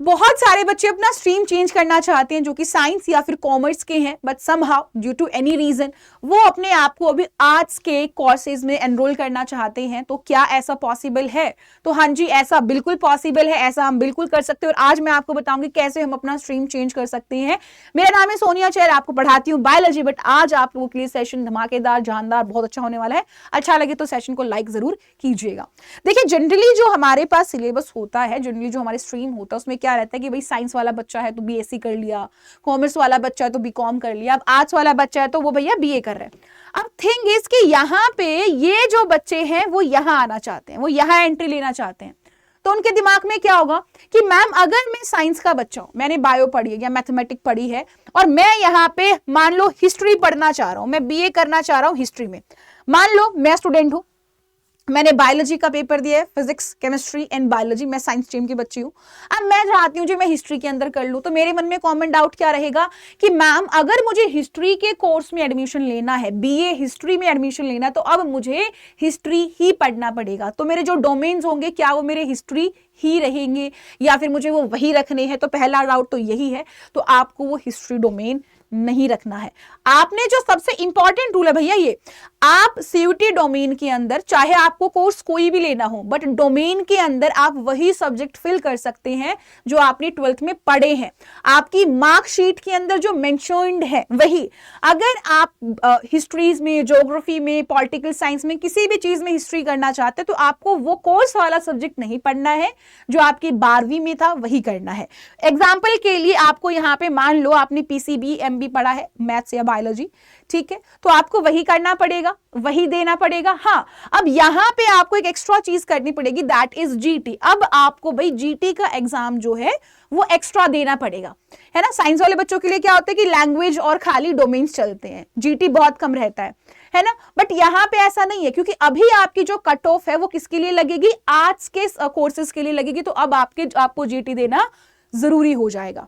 बहुत सारे बच्चे अपना स्ट्रीम चेंज करना चाहते हैं जो कि साइंस या फिर कॉमर्स के हैं, but somehow due to any reason वो अपने आप को अभी आर्ट्स के कोर्सेज में एनरोल करना चाहते हैं। तो क्या ऐसा पॉसिबल है? तो हाँ जी, ऐसा बिल्कुल पॉसिबल है, ऐसा हम बिल्कुल कर सकते हैं। और आज मैं आपको बताऊंगी कैसे हम अपना स्ट्रीम चेंज कर सकते हैं। मेरा नाम है सोनिया चहर, आपको पढ़ाती हूँ बायोलॉजी, बट आज आप लोगों के लिए सेशन धमाकेदार, जानदार, बहुत अच्छा होने वाला है। अच्छा लगे तो सेशन को लाइक जरूर कीजिएगा। देखिए, जनरली जो हमारे पास सिलेबस होता है, जनरली जो हमारे स्ट्रीम होता है, उसमें क्या रहता है कि भाई साइंस वाला बच्चा है तो बीएससी कर लिया, कॉमर्स वाला बच्चा है तो बीकॉम कर लिया, अब आर्ट्स वाला बच्चा है तो वो भैया बीए कर रहे हैं। अब थिंग इज कि यहाँ पे ये जो बच्चे हैं वो यहाँ आना चाहते हैं, वो यहाँ एंट्री लेना चाहते हैं। तो उनके दिमाग में क्या होगा कि मैम अगर मैं साइंस का बच्चा हूं, मैंने बायो पढ़ी है या मैथमेटिक्स पढ़ी है और मैं यहाँ पे मान लो हिस्ट्री पढ़ना चाह रहा हूं, मैं बीए करना चाह रहा हूं हिस्ट्री में। मान लो मैं स्टूडेंट हूं, मैंने बायोलॉजी का पेपर दिया है, फिजिक्स केमिस्ट्री एंड बायोलॉजी, मैं साइंस स्ट्रीम की बच्ची हूँ। अब मैं चाहती हूँ जो मैं हिस्ट्री के अंदर कर लूँ, तो मेरे मन में कॉमन डाउट क्या रहेगा कि मैम अगर मुझे हिस्ट्री के कोर्स में एडमिशन लेना है, बीए हिस्ट्री में एडमिशन लेना, तो अब मुझे हिस्ट्री ही पढ़ना पड़ेगा। तो मेरे जो डोमेन्स होंगे क्या वो मेरे हिस्ट्री ही रहेंगे या फिर मुझे वो वही रखने हैं? तो पहला डाउट तो यही है। तो आपको वो हिस्ट्री डोमेन नहीं रखना है। आपने जो सबसे इंपॉर्टेंट रूल है भैया ये, आप सीयूटी डोमेन के अंदर चाहे आपको कोर्स कोई भी लेना हो, बट डोमेन के अंदर आप वही सब्जेक्ट फिल कर सकते हैं जो आपने 12th में पढ़े हैं। आपकी मार्कशीट के अंदर जो मेंशन्ड है वही। अगर आप हिस्ट्रीज में, ज्योग्राफी में, पॉलिटिकल साइंस में, किसी भी चीज में हिस्ट्री करना चाहते हैं तो आपको वो कोर्स वाला सब्जेक्ट नहीं पढ़ना है जो आपकी 12वीं में था, वही करना है। एग्जाम्पल के लिए आपको यहाँ पे मान लो आपने पीसीबी एमबी पढ़ा है, मैथ्स या बायोलॉजी, ठीक है, तो आपको वही करना पड़ेगा, वही देना पड़ेगा। हाँ, अब यहां पे आपको एक एक्स्ट्रा चीज करनी पड़ेगी, दैट इज जीटी। अब आपको भाई जीटी का एग्जाम जो है वो एक्स्ट्रा देना पड़ेगा, है ना। साइंस वाले बच्चों के लिए क्या होता है कि लैंग्वेज और खाली डोमेन्स चलते हैं, जीटी बहुत कम रहता है ना। बट यहां पे ऐसा नहीं है, क्योंकि अभी आपकी जो कट ऑफ है वो किसके लिए लगेगी? आर्ट्स के कोर्सेज के लिए लगेगी। तो अब आपको जीटी देना जरूरी हो जाएगा।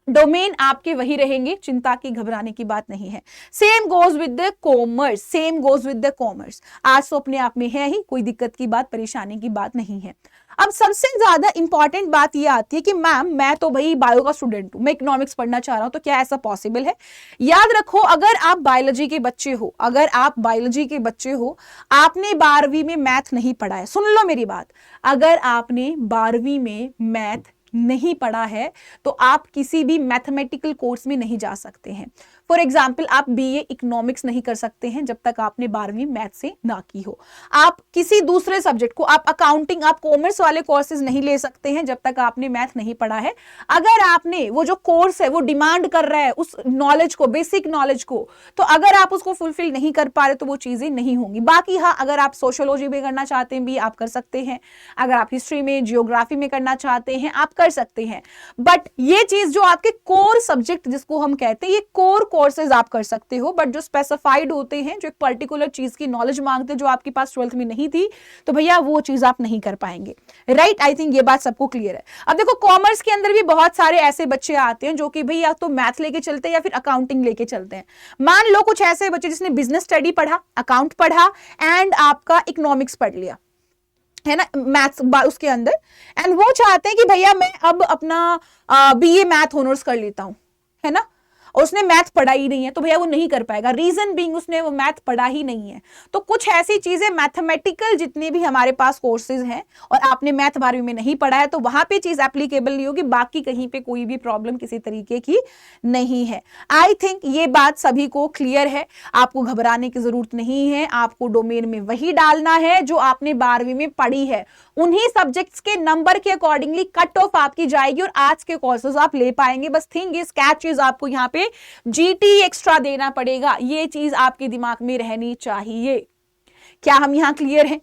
डोमेन आपके वही रहेंगे, चिंता की, घबराने की बात नहीं है। Same goes with the commerce, same goes with the commerce. आज तो अपने आप में है ही, कोई दिक्कत की बात, परेशानी की बात नहीं है। अब सबसे ज्यादा इंपॉर्टेंट बात यह आती है कि मैम मैं तो भाई बायो का स्टूडेंट हूं, मैं इकोनॉमिक्स पढ़ना चाह रहा हूं, तो क्या ऐसा पॉसिबल है? याद रखो, अगर आप बायोलॉजी के बच्चे हो, अगर आप बायोलॉजी के बच्चे हो, आपने 12वीं में मैथ नहीं पढ़ा है, सुन लो मेरी बात, अगर आपने 12वीं में मैथ नहीं पढ़ा है तो आप किसी भी मैथमेटिकल कोर्स में नहीं जा सकते हैं। फॉर एग्जाम्पल, आप बीए इकोनॉमिक्स नहीं कर सकते हैं जब तक आपने 12वीं मैथ से ना की हो। आप किसी दूसरे सब्जेक्ट को, आप अकाउंटिंग, आप कॉमर्स वाले कोर्सेज नहीं ले सकते हैं जब तक आपने मैथ नहीं पढ़ा है। अगर आपने वो जो कोर्स है वो डिमांड कर रहा है उस नॉलेज को, बेसिक नॉलेज को, तो अगर आप उसको फुलफिल नहीं कर पा रहे तो वो चीजें नहीं होंगी। बाकी हाँ, अगर आप सोशियोलॉजी में करना चाहते हैं भी आप कर सकते हैं, अगर आप हिस्ट्री में, जियोग्राफी में करना चाहते हैं आप कर सकते हैं। बट ये चीज जो आपके कोर सब्जेक्ट जिसको हम कहते हैं, ये कोर कोर्सेज आप कर सकते हो, बट जो स्पेसिफाइड होते हैं, जो एक पर्टिकुलर चीज की नॉलेज मांगते हैं जो आपके पास 12th में नहीं थी, तो भैया वो चीज आप नहीं कर पाएंगे। राइट, आई थिंक ये बात सबको क्लियर है। अब देखो, कॉमर्स के अंदर भी बहुत सारे ऐसे बच्चे आते हैं जो कि भैया तो मैथ लेके चलते हैं या फिर अकाउंटिंग लेके चलते हैं। मान लो कुछ ऐसे बच्चे जिसने बिजनेस स्टडी पढ़ा, अकाउंट पढ़ा एंड आपका इकोनॉमिक्स पढ़ लिया, है ना, मैथ्स उसके अंदर, एंड वो चाहते हैं कि भैया मैं अब अपना बीए मैथ ऑनर्स कर लेता हूं, है ना, और उसने मैथ पढ़ा ही नहीं है, तो भैया वो नहीं कर पाएगा। रीजन बीइंग उसने वो मैथ पढ़ा ही नहीं है। तो कुछ ऐसी चीजें, मैथमेटिकल जितने भी हमारे पास कोर्सेज हैं और आपने मैथ 12वीं में नहीं पढ़ा है तो वहां पे चीज एप्लीकेबल नहीं होगी, बाकी कहीं पे कोई भी प्रॉब्लम किसी तरीके की नहीं है। आई थिंक ये बात सभी को क्लियर है, आपको घबराने की जरूरत नहीं है। आपको डोमेन में वही डालना है जो आपने 12वीं में पढ़ी है, उन्हीं सब्जेक्ट्स के नंबर के अकॉर्डिंगली कट ऑफ आपकी जाएगी और आज के कोर्सेज आप ले पाएंगे। बस थिंग इज, कैच इज, आपको यहाँ पे जीटी एक्स्ट्रा देना पड़ेगा। ये चीज आपके दिमाग में रहनी चाहिए। क्या हम यहां क्लियर हैं?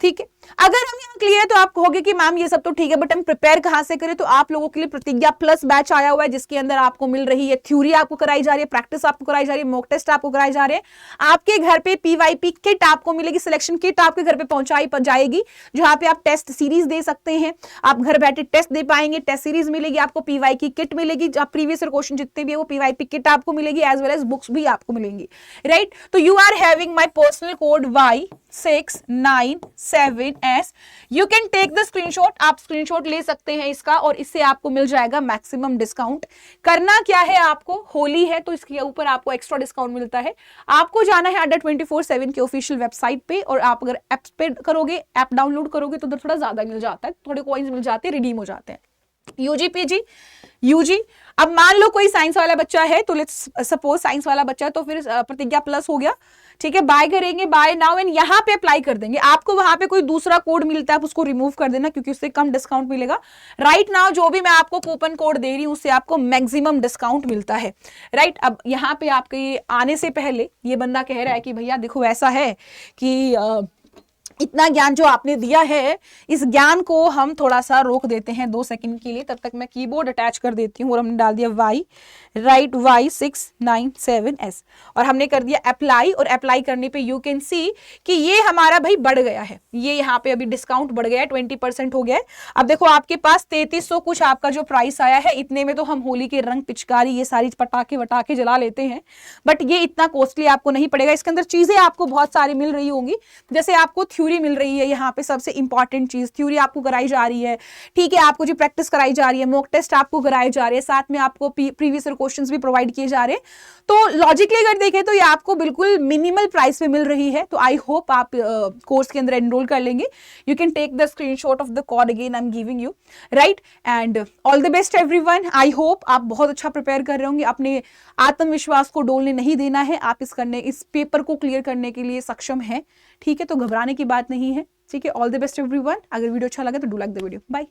ठीक है, अगर हम यहाँ क्लियर है तो आप कहोगे कि मैम ये सब तो ठीक है, बट हम प्रिपेयर कहां से करें? तो आप लोगों के लिए प्रतिज्ञा प्लस बैच आया हुआ है, जिसके अंदर आपको मिल रही है थ्योरी, आपको कराई जा रही है प्रैक्टिस, आपको कराई जा रही है मॉक टेस्ट, आपको कराए जा रहे हैं। आपके घर पे पीवाईपी किट आपको मिलेगी, सिलेक्शन किट आपके घर पे पहुंचाई जाएगी, जहां पे आप टेस्ट सीरीज दे सकते हैं, आप घर बैठे टेस्ट दे पाएंगे, टेस्ट सीरीज मिलेगी, आपको पीवाई की किट मिलेगी, प्रीवियस क्वेश्चन जितने भी है वो पीवाईपी किट आपको मिलेगी, एज वेल एज बुक्स भी आपको मिलेंगी। राइट, तो you are having my personal code Y 2697S। You can take the screenshot, आप स्क्रीनशॉट ले सकते हैं इसका और इससे आपको मिल जाएगा मैक्सिमम डिस्काउंट। करना क्या है आपको, होली है तो इसके ऊपर आपको एक्स्ट्रा डिस्काउंट मिलता है। आपको जाना है अड्डा 24/7 के ऑफिशियल वेबसाइट पे और आप अगर ऐप पे करोगे, ऐप डाउनलोड करोगे तो उधर थोड़ा ज्यादा मिल जाता है, थोड़े कॉइन्स मिल जाते हैं, रिडीम हो जाते हैं। यूजी पीजी यूजी, अब मान लो कोई साइंस वाला बच्चा है तो लेट्स सपोज साइंस वाला बच्चा है तो फिर प्रतिज्ञा प्लस हो गया, ठीक है। बाय करेंगे, बाय नाउ एंड यहाँ पे अप्लाई कर देंगे। आपको वहां पे कोई दूसरा कोड मिलता है, आप उसको रिमूव कर देना क्योंकि उससे कम डिस्काउंट मिलेगा। राइट नाउ जो भी मैं आपको कूपन कोड दे रही हूँ उससे आपको मैक्सिमम डिस्काउंट मिलता है। राइट, अब यहाँ पे आपके आने से पहले ये बंदा कह रहा है कि भैया देखो ऐसा है कि इतना ज्ञान जो आपने दिया है, इस ज्ञान को हम थोड़ा सा रोक देते हैं 2 सेकंड के लिए। तब तक मैं कीबोर्ड अटैच कर देती हूँ और हमने डाल दिया y, राइट Y697S और हमने कर दिया अप्लाई। और अप्लाई करने पे यू कैन सी कि ये हमारा भाई बढ़ गया है, ये यहाँ पे अभी डिस्काउंट बढ़ गया है, 20% हो गया है। अब देखो आपके पास 3300 कुछ आपका जो प्राइस आया है, इतने में तो हम होली के रंग, पिचकारी, ये सारी पटाखे वटाखे जला लेते हैं, बट ये इतना कॉस्टली आपको नहीं पड़ेगा। इसके अंदर चीजें आपको बहुत सारी मिल रही होंगी, जैसे आपको थ्योरी मिल रही है, यहाँ पे सबसे इंपॉर्टेंट चीज थ्योरी आपको कराई जा रही है, ठीक है। आपको जो प्रैक्टिस कराई जा रही है, मॉक टेस्ट आपको कराए जा रहे हैं, साथ में आपको प्रीवियस ईयर क्वेश्चंस भी प्रोवाइड किए जा रहे हैं। तो लॉजिकली अगर देखें तो ये आपको बिल्कुल मिनिमल प्राइस पे मिल रही है। तो आई होप आप कोर्स के अंदर एनरोल कर लेंगे। You can take the screenshot of the code again I am giving you, right, and all the best everyone. I hope आप बहुत अच्छा प्रिपेयर कर रहे होंगे, अपने आत्मविश्वास को डोलने नहीं देना है, आप इस पेपर को क्लियर करने के लिए सक्षम है, ठीक है। तो घबराने की बात नहीं है, ठीक है। All the best everyone. अगर वीडियो अच्छा लगा तो do like the video. Bye.